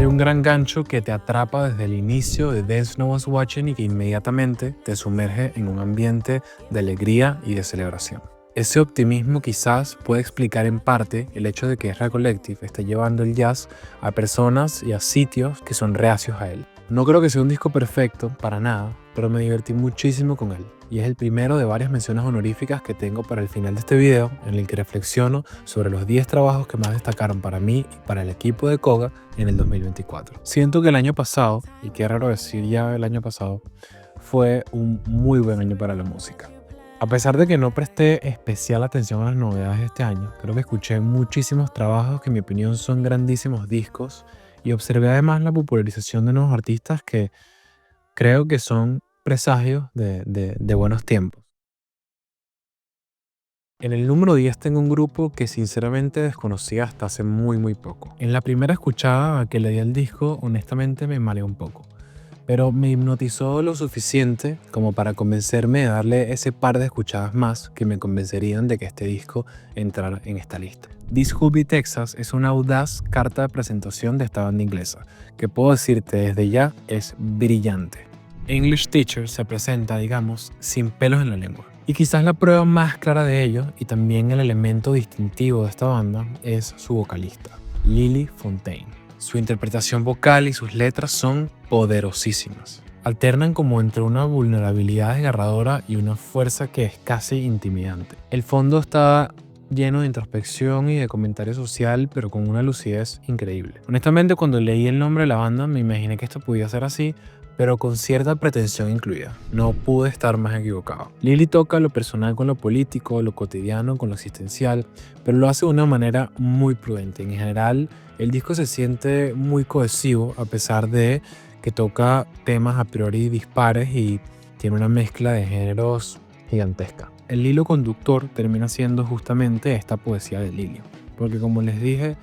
Hay un gran gancho que te atrapa desde el inicio de Dance No One's Watching y que inmediatamente te sumerge en un ambiente de alegría y de celebración. Ese optimismo quizás puede explicar en parte el hecho de que Ezra Collective esté llevando el jazz a personas y a sitios que son reacios a él. No creo que sea un disco perfecto, para nada, pero me divertí muchísimo con él. Y es el primero de varias menciones honoríficas que tengo para el final de este video, en el que reflexiono sobre los 10 trabajos que más destacaron para mí y para el equipo de Koga en el 2024. Siento que el año pasado, y qué raro decir ya el año pasado, fue un muy buen año para la música. A pesar de que no presté especial atención a las novedades de este año, creo que escuché muchísimos trabajos que en mi opinión son grandísimos discos y observé además la popularización de nuevos artistas que creo que son presagios de buenos tiempos. En el número 10 tengo un grupo que sinceramente desconocía hasta hace muy poco. En la primera escuchada que le di al disco, honestamente me mareó un poco, pero me hipnotizó lo suficiente como para convencerme de darle ese par de escuchadas más que me convencerían de que este disco entrara en esta lista. This Could Be Texas es una audaz carta de presentación de esta banda inglesa, que puedo decirte desde ya es brillante. English Teacher se presenta, digamos, sin pelos en la lengua. Y quizás la prueba más clara de ello, y también el elemento distintivo de esta banda, es su vocalista, Lily Fontaine. Su interpretación vocal y sus letras son poderosísimas. Alternan como entre una vulnerabilidad desgarradora y una fuerza que es casi intimidante. El fondo está lleno de introspección y de comentario social, pero con una lucidez increíble. Honestamente, cuando leí el nombre de la banda, me imaginé que esto podía ser así, pero con cierta pretensión incluida. No pude estar más equivocado. Lily toca lo personal con lo político, lo cotidiano con lo existencial, pero lo hace de una manera muy prudente. En general, el disco se siente muy cohesivo a pesar de que toca temas a priori dispares y tiene una mezcla de géneros gigantesca. El hilo conductor termina siendo justamente esta poesía de Lily, porque como les dije,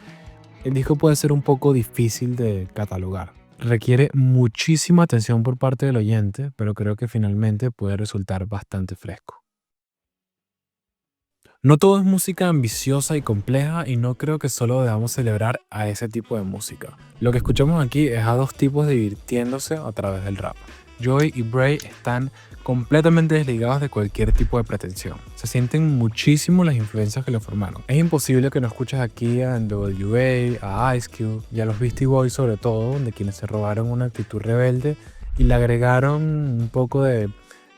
el disco puede ser un poco difícil de catalogar. Requiere muchísima atención por parte del oyente, pero creo que finalmente puede resultar bastante fresco. No todo es música ambiciosa y compleja y no creo que solo debamos celebrar a ese tipo de música. Lo que escuchamos aquí es a dos tipos divirtiéndose a través del rap. Joy y Bray están completamente desligados de cualquier tipo de pretensión. Se sienten muchísimo las influencias que lo formaron. Es imposible que no escuches aquí a NWA, a Ice Cube y a los Beastie Boys sobre todo, de quienes se robaron una actitud rebelde y le agregaron un poco de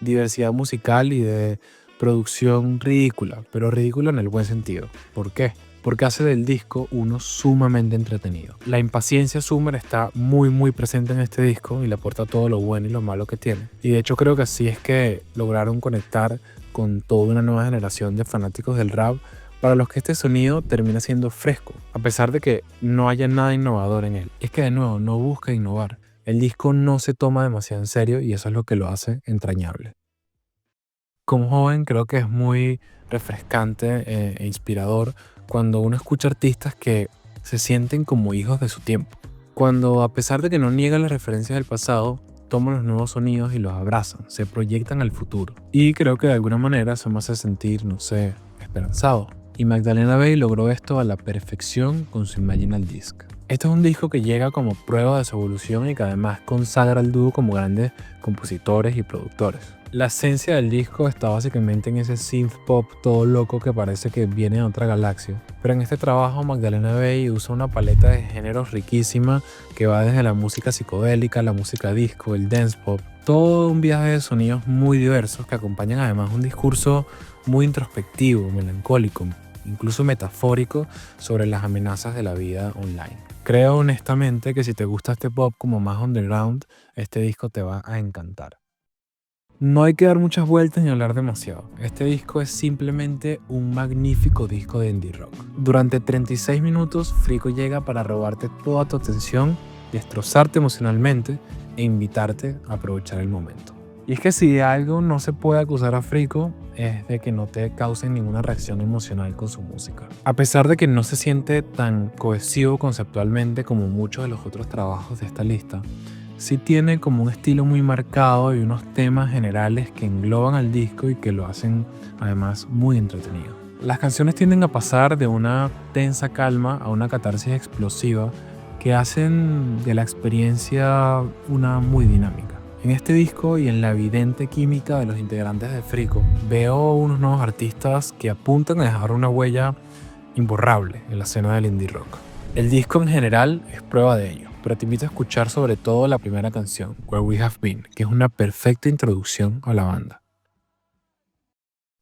diversidad musical y de producción ridícula, pero ridícula en el buen sentido. ¿Por qué? Porque hace del disco uno sumamente entretenido. La impaciencia Summer está muy presente en este disco y le aporta todo lo bueno y lo malo que tiene. Y de hecho creo que así es que lograron conectar con toda una nueva generación de fanáticos del rap para los que este sonido termina siendo fresco, a pesar de que no haya nada innovador en él. Es que de nuevo no busca innovar. El disco no se toma demasiado en serio y eso es lo que lo hace entrañable. Como joven creo que es muy refrescante e inspirador cuando uno escucha artistas que se sienten como hijos de su tiempo. Cuando, a pesar de que no niegan las referencias del pasado, toman los nuevos sonidos y los abrazan, se proyectan al futuro. Y creo que de alguna manera eso me hace sentir, no sé, esperanzado. Y Magdalena Bay logró esto a la perfección con su Imaginal Disc. Este es un disco que llega como prueba de su evolución y que además consagra al dúo como grandes compositores y productores. La esencia del disco está básicamente en ese synth pop todo loco que parece que viene de otra galaxia. Pero en este trabajo Magdalena Bay usa una paleta de géneros riquísima que va desde la música psicodélica, la música disco, el dance pop. Todo un viaje de sonidos muy diversos que acompañan además un discurso muy introspectivo, melancólico, incluso metafórico sobre las amenazas de la vida online. Creo honestamente que si te gusta este pop como más underground, este disco te va a encantar. No hay que dar muchas vueltas ni hablar demasiado. Este disco es simplemente un magnífico disco de indie rock. Durante 36 minutos, Frico llega para robarte toda tu atención, destrozarte emocionalmente e invitarte a aprovechar el momento. Y es que si de algo no se puede acusar a Frico es de que no te cause ninguna reacción emocional con su música. A pesar de que no se siente tan cohesivo conceptualmente como muchos de los otros trabajos de esta lista, sí tiene como un estilo muy marcado y unos temas generales que engloban al disco y que lo hacen además muy entretenido. Las canciones tienden a pasar de una tensa calma a una catarsis explosiva que hacen de la experiencia una muy dinámica. En este disco y en la evidente química de los integrantes de Frico, veo unos nuevos artistas que apuntan a dejar una huella imborrable en la escena del indie rock. El disco en general es prueba de ello, pero te invito a escuchar sobre todo la primera canción, Where We Have Been, que es una perfecta introducción a la banda.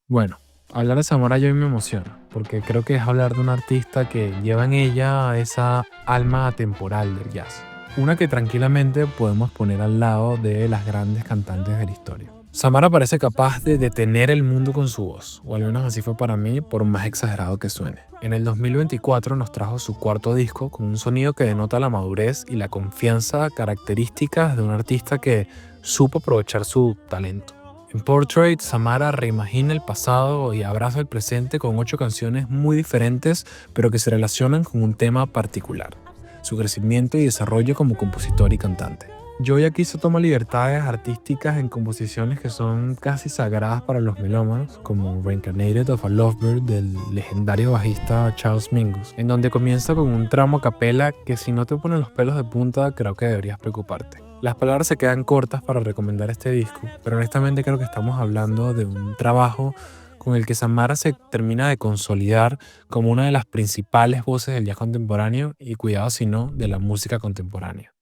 Bueno, hablar de Samara Joy me emociona, porque creo que es hablar de un artista que lleva en ella esa alma atemporal del jazz. Una que tranquilamente podemos poner al lado de las grandes cantantes de la historia. Samara parece capaz de detener el mundo con su voz, o al menos así fue para mí, por más exagerado que suene. En el 2024 nos trajo su cuarto disco con un sonido que denota la madurez y la confianza características de un artista que supo aprovechar su talento. En Portrait, Samara reimagina el pasado y abraza el presente con 8 canciones muy diferentes, pero que se relacionan con un tema particular: su crecimiento y desarrollo como compositor y cantante. Joy aquí se toma libertades artísticas en composiciones que son casi sagradas para los melómanos, como Reincarnated of a Lovebird del legendario bajista Charles Mingus, en donde comienza con un tramo a capela que, si no te ponen los pelos de punta, creo que deberías preocuparte. Las palabras se quedan cortas para recomendar este disco, pero honestamente creo que estamos hablando de un trabajo con el que Samara se termina de consolidar como una de las principales voces del jazz contemporáneo y, cuidado si no, de la música contemporánea.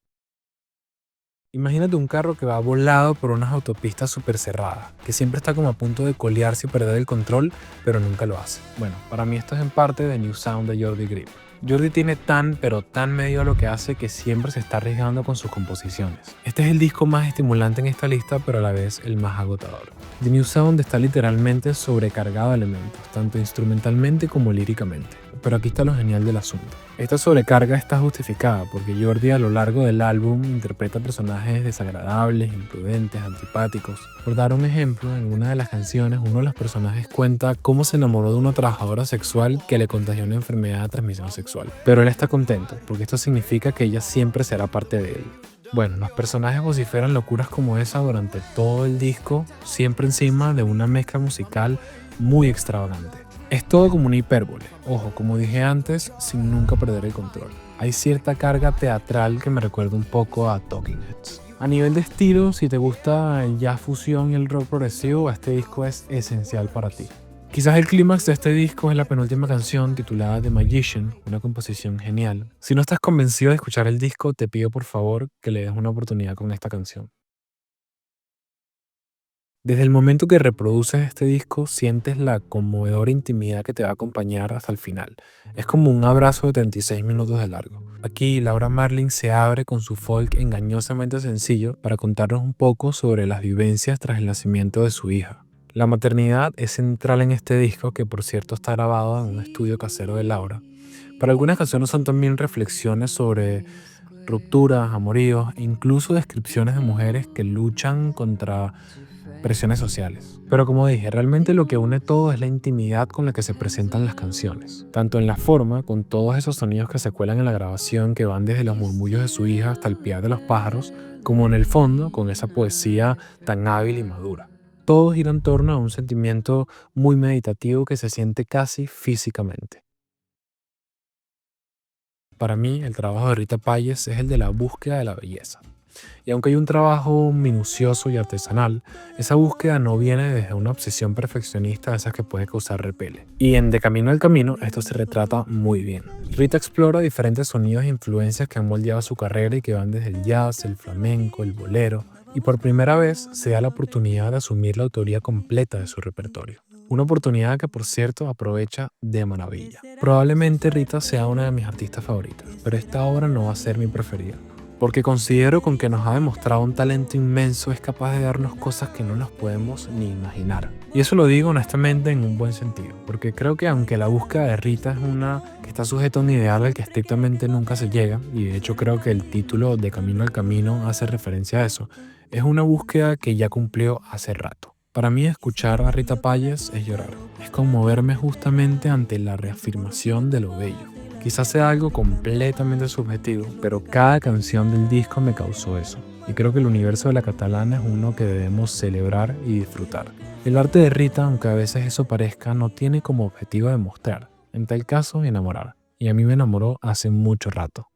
Imagínate un carro que va volado por unas autopistas súper cerradas, que siempre está como a punto de colearse y perder el control, pero nunca lo hace. Bueno, para mí esto es en parte de New Sound de Jordi Grip. Jordi tiene pero tan medio a lo que hace que siempre se está arriesgando con sus composiciones. Este es el disco más estimulante en esta lista, pero a la vez el más agotador. The New Sound está literalmente sobrecargado de elementos, tanto instrumentalmente como líricamente. Pero aquí está lo genial del asunto. Esta sobrecarga está justificada porque Jordi a lo largo del álbum interpreta personajes desagradables, imprudentes, antipáticos. Por dar un ejemplo, en una de las canciones uno de los personajes cuenta cómo se enamoró de una trabajadora sexual que le contagió una enfermedad de transmisión sexual. Pero él está contento porque esto significa que ella siempre será parte de él. Bueno, los personajes vociferan locuras como esa durante todo el disco, siempre encima de una mezcla musical muy extravagante. Es todo como una hipérbole, ojo, como dije antes, sin nunca perder el control. Hay cierta carga teatral que me recuerda un poco a Talking Heads. A nivel de estilo, si te gusta el jazz fusión y el rock progresivo, este disco es esencial para ti. Quizás el clímax de este disco es la penúltima canción, titulada The Magician, una composición genial. Si no estás convencido de escuchar el disco, te pido por favor que le des una oportunidad con esta canción. Desde el momento que reproduces este disco, sientes la conmovedora intimidad que te va a acompañar hasta el final. Es como un abrazo de 36 minutos de largo. Aquí, Laura Marling se abre con su folk engañosamente sencillo para contarnos un poco sobre las vivencias tras el nacimiento de su hija. La maternidad es central en este disco, que por cierto está grabado en un estudio casero de Laura. Para algunas canciones son también reflexiones sobre rupturas, amoríos e incluso descripciones de mujeres que luchan contra presiones sociales. Pero como dije, realmente lo que une todo es la intimidad con la que se presentan las canciones. Tanto en la forma, con todos esos sonidos que se cuelan en la grabación que van desde los murmullos de su hija hasta el piar de los pájaros, como en el fondo, con esa poesía tan hábil y madura. Todo gira en torno a un sentimiento muy meditativo que se siente casi físicamente. Para mí, el trabajo de Rita Payes es el de la búsqueda de la belleza. Y aunque hay un trabajo minucioso y artesanal, esa búsqueda no viene desde una obsesión perfeccionista de esas que puede causar repele. Y en De Camino al Camino esto se retrata muy bien. Rita explora diferentes sonidos e influencias que han moldeado su carrera y que van desde el jazz, el flamenco, el bolero, y por primera vez se da la oportunidad de asumir la autoría completa de su repertorio. Una oportunidad que, por cierto, aprovecha de maravilla. Probablemente Rita sea una de mis artistas favoritas, pero esta obra no va a ser mi preferida, porque considero que nos ha demostrado un talento inmenso, es capaz de darnos cosas que no nos podemos ni imaginar. Y eso lo digo honestamente en un buen sentido, porque creo que aunque la búsqueda de Rita es una que está sujeta a un ideal al que estrictamente nunca se llega, y de hecho creo que el título De Camino al Camino hace referencia a eso, es una búsqueda que ya cumplió hace rato. Para mí, escuchar a Rita Payes es llorar, es conmoverme justamente ante la reafirmación de lo bello. Quizás sea algo completamente subjetivo, pero cada canción del disco me causó eso. Y creo que el universo de la catalana es uno que debemos celebrar y disfrutar. El arte de Rita, aunque a veces eso parezca, no tiene como objetivo demostrar, en tal caso enamorar. Y a mí me enamoró hace mucho rato.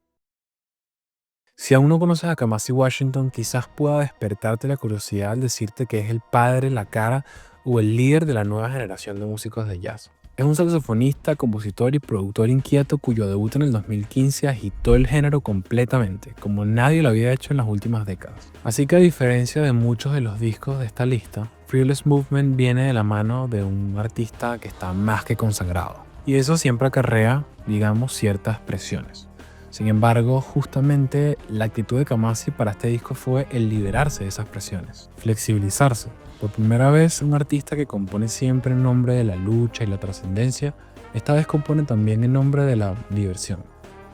Si aún no conoces a Kamasi Washington, quizás pueda despertarte la curiosidad al decirte que es el padre, la cara o el líder de la nueva generación de músicos de jazz. Es un saxofonista, compositor y productor inquieto cuyo debut en el 2015 agitó el género completamente, como nadie lo había hecho en las últimas décadas. Así que a diferencia de muchos de los discos de esta lista, Fearless Movement viene de la mano de un artista que está más que consagrado. Y eso siempre acarrea, digamos, ciertas presiones. Sin embargo, justamente la actitud de Kamasi para este disco fue el liberarse de esas presiones, flexibilizarse. Por primera vez, un artista que compone siempre en nombre de la lucha y la trascendencia, esta vez compone también en nombre de la diversión.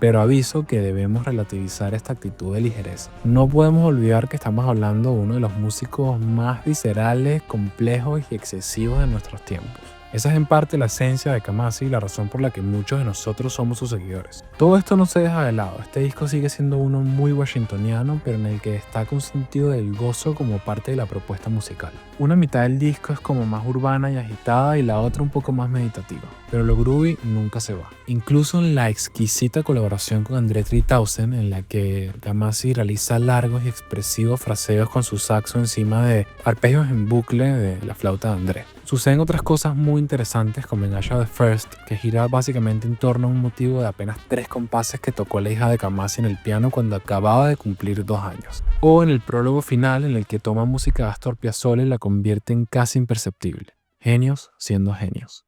Pero aviso que debemos relativizar esta actitud de ligereza. No podemos olvidar que estamos hablando de uno de los músicos más viscerales, complejos y excesivos de nuestros tiempos. Esa es en parte la esencia de Kamasi y la razón por la que muchos de nosotros somos sus seguidores. Todo esto no se deja de lado. Este disco sigue siendo uno muy washingtoniano, pero en el que destaca un sentido del gozo como parte de la propuesta musical. Una mitad del disco es como más urbana y agitada y la otra un poco más meditativa. Pero lo groovy nunca se va. Incluso en la exquisita colaboración con Andre 3000, en la que Kamasi realiza largos y expresivos fraseos con su saxo encima de arpegios en bucle de la flauta de André. Suceden otras cosas muy interesantes como en Asha the First, que gira básicamente en torno a un motivo de apenas 3 compases que tocó la hija de Kamasi en el piano cuando acababa de cumplir 2 años. O en el prólogo final en el que toma música de Astor Piazzolla y la convierte en casi imperceptible. Genios siendo genios.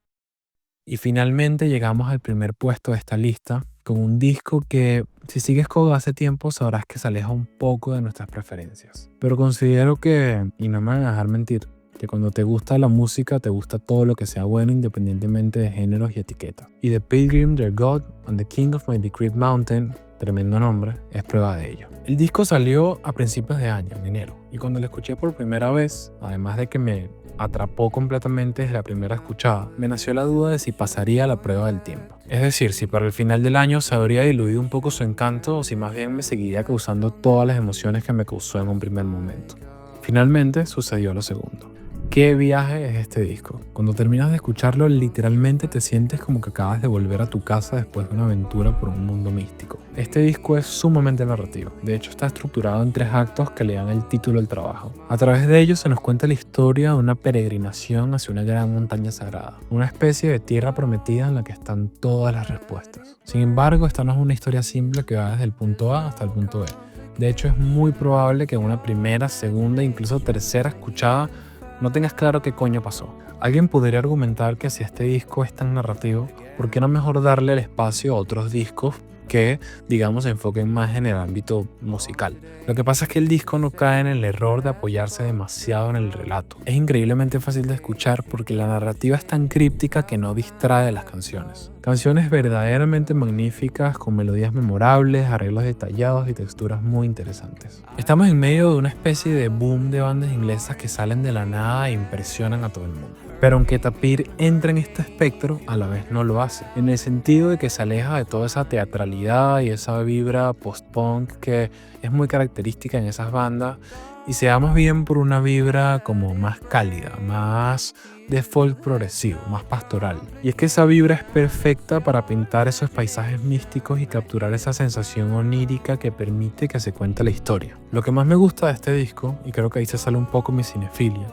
Y finalmente llegamos al primer puesto de esta lista, con un disco que, si sigues Codo hace tiempo, sabrás que se aleja un poco de nuestras preferencias. Pero considero que, y no me van a dejar mentir, que cuando te gusta la música, te gusta todo lo que sea bueno independientemente de géneros y etiquetas. Y The Pilgrim, Their God and the King of My Decreed Mountain, tremendo nombre, es prueba de ello. El disco salió a principios de año, en enero, y cuando lo escuché por primera vez, además de que me atrapó completamente desde la primera escuchada, me nació la duda de si pasaría la prueba del tiempo. Es decir, si para el final del año se habría diluido un poco su encanto o si más bien me seguiría causando todas las emociones que me causó en un primer momento. Finalmente sucedió lo segundo. ¿Qué viaje es este disco? Cuando terminas de escucharlo, literalmente te sientes como que acabas de volver a tu casa después de una aventura por un mundo místico. Este disco es sumamente narrativo. De hecho, está estructurado en 3 actos que le dan el título al trabajo. A través de ellos se nos cuenta la historia de una peregrinación hacia una gran montaña sagrada, una especie de tierra prometida en la que están todas las respuestas. Sin embargo, esta no es una historia simple que va desde el punto A hasta el punto B. De hecho, es muy probable que en una primera, segunda e incluso tercera escuchada no tengas claro qué coño pasó. Alguien podría argumentar que si este disco es tan narrativo, ¿por qué no mejor darle el espacio a otros discos que, digamos, se enfoquen más en el ámbito musical? Lo que pasa es que el disco no cae en el error de apoyarse demasiado en el relato. Es increíblemente fácil de escuchar porque la narrativa es tan críptica que no distrae de las canciones. Canciones verdaderamente magníficas, con melodías memorables, arreglos detallados y texturas muy interesantes. Estamos en medio de una especie de boom de bandas inglesas que salen de la nada e impresionan a todo el mundo. Pero aunque Tapir entra en este espectro, a la vez no lo hace, en el sentido de que se aleja de toda esa teatralidad y esa vibra post-punk que es muy característica en esas bandas y se da más bien por una vibra como más cálida, más de folk progresivo, más pastoral. Y es que esa vibra es perfecta para pintar esos paisajes místicos y capturar esa sensación onírica que permite que se cuente la historia. Lo que más me gusta de este disco, y creo que ahí se sale un poco mi cinefilia,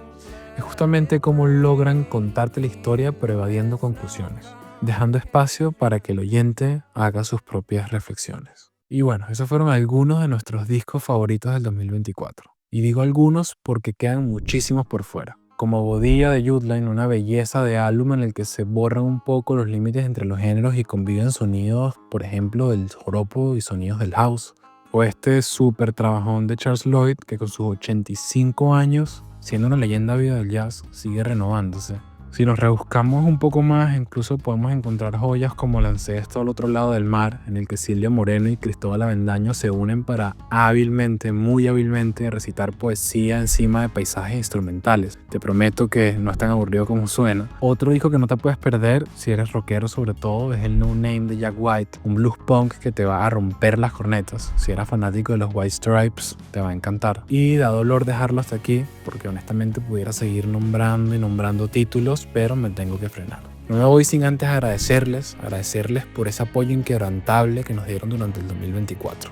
es justamente cómo logran contarte la historia pero evadiendo conclusiones, dejando espacio para que el oyente haga sus propias reflexiones. Y bueno, esos fueron algunos de nuestros discos favoritos del 2024. Y digo algunos porque quedan muchísimos por fuera. Como Bodilla de Youthline, una belleza de álbum en el que se borran un poco los límites entre los géneros y conviven sonidos, por ejemplo, del joropo y sonidos del house. O este súper trabajón de Charles Lloyd, que con sus 85 años, siendo una leyenda viva del jazz, sigue renovándose. Si nos rebuscamos un poco más, incluso podemos encontrar joyas como Lancesto al otro lado del mar, en el que Silvia Moreno y Cristóbal Avendaño se unen para hábilmente, muy hábilmente, recitar poesía encima de paisajes instrumentales. Te prometo que no es tan aburrido como suena. Otro disco que no te puedes perder, si eres rockero sobre todo, es el No Name de Jack White, un blues punk que te va a romper las cornetas. Si eres fanático de los White Stripes, te va a encantar. Y da dolor dejarlo hasta aquí, porque honestamente pudiera seguir nombrando y nombrando títulos, pero me tengo que frenar. No me voy sin antes agradecerles por ese apoyo inquebrantable que nos dieron durante el 2024.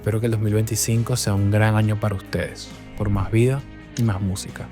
Espero que el 2025 sea un gran año para ustedes, por más vida y más música.